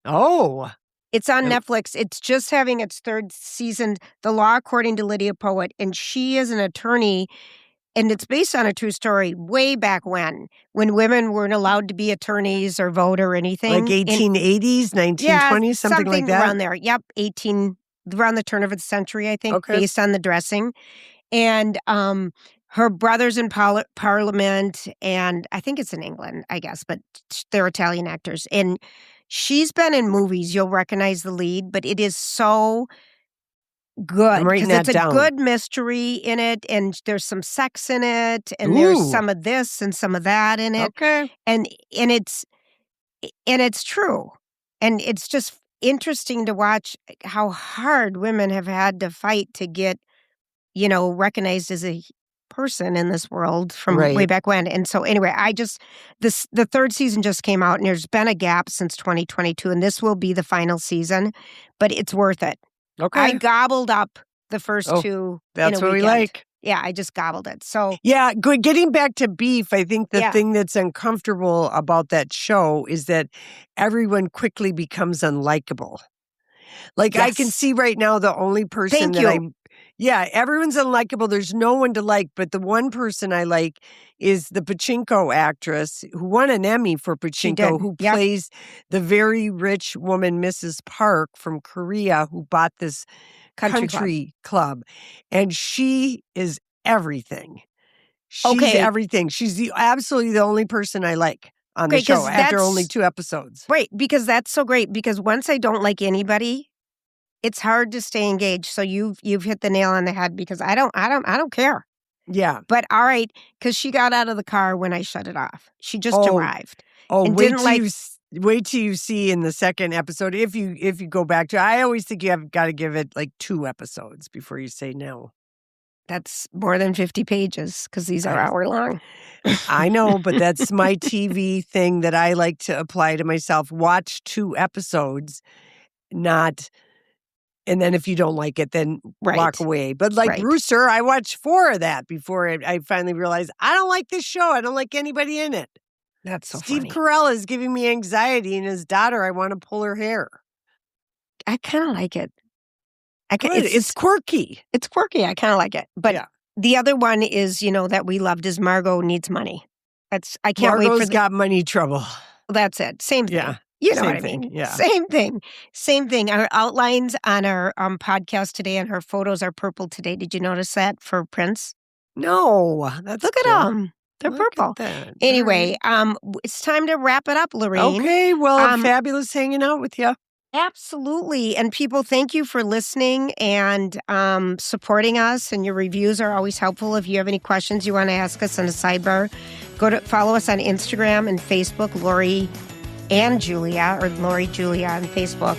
Oh. It's on Yep. Netflix. It's just having its 3rd season, The Law According to Lidia Poët. And she is an attorney, and it's based on a true story way back when women weren't allowed to be attorneys or vote or anything. Like 1880s, 1920s, something like that? around there. Yep, around the turn of the century, I think, Okay. based on the dressing. And her brother's in Parliament, and I think it's in England, I guess, but they're Italian actors. And she's been in movies. You'll recognize the lead, but it is so good I'm writing because it's that a down. good mystery in it, and there's some sex in it, and there's Ooh. some of this and some of that in it, Okay. and it's true, and it's just interesting to watch how hard women have had to fight to get recognized as a person in this world from way Right. back when. And so anyway, the 3rd season just came out, and there's been a gap since 2022, and this will be the final season, but it's worth it. Okay. I gobbled up the first 2 That's in a what we weekend. like. Yeah, I just gobbled it. So Yeah, getting back to beef, I think the Yeah. thing that's uncomfortable about that show is that everyone quickly becomes unlikable. Like, I can Yes. see right now the only person Thank you. yeah, everyone's unlikable. There's no one to like, but the one person I like is the Pachinko actress who won an Emmy for Pachinko, did. who Yep. plays the very rich woman, Mrs. Park from Korea, who bought this country club. And she is everything. She's Okay. everything. She's absolutely the only person I like on the Okay, 'cause show after that's- only 2 episodes. Right, because that's so great, because once I don't like anybody, it's hard to stay engaged. So you've hit the nail on the head, because I don't care. Yeah. But all right, because she got out of the car when I shut it off. She just Oh. arrived. Oh, And wait didn't till like- wait till you see in the second episode. If you go back to, I always think you have got to give it like 2 episodes before you say no. That's more than 50 pages, because these are I- hour long. I know, but that's my TV thing that I like to apply to myself. Watch 2 episodes, and then if you don't like it, then Right. walk away. But like Right. Rooster, I watched 4 of that before I finally realized I don't like this show. I don't like anybody in it. That's so Steve funny. Carell is giving me anxiety, and his daughter, I want to pull her hair. I kind of like it. Good. It's quirky. It's quirky. I kind of like it. But Yeah. the other one is, that we loved, is Margot Needs Money. I can't wait Margot's for got money trouble. That's it. Same thing. Yeah. You know Same what I thing, mean? yeah. Same thing. Our outlines on our podcast today, and her photos are purple today. Did you notice that for Prince? No, that's Look at cool. them. They're Look at purple. that. Anyway, it's time to wrap it up, All Lorraine. right. Okay, well, Um, fabulous hanging out with you. Absolutely. And people, thank you for listening and supporting us. And your reviews are always helpful. If you have any questions you want to ask us in a sidebar, follow us on Instagram and Facebook, Lori and Julia, or Lori Julia on Facebook.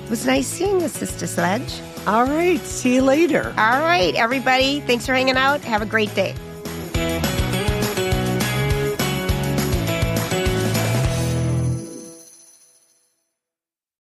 It was nice seeing you, Sister Sledge. All right, see you later. All right, everybody. Thanks for hanging out. Have a great day.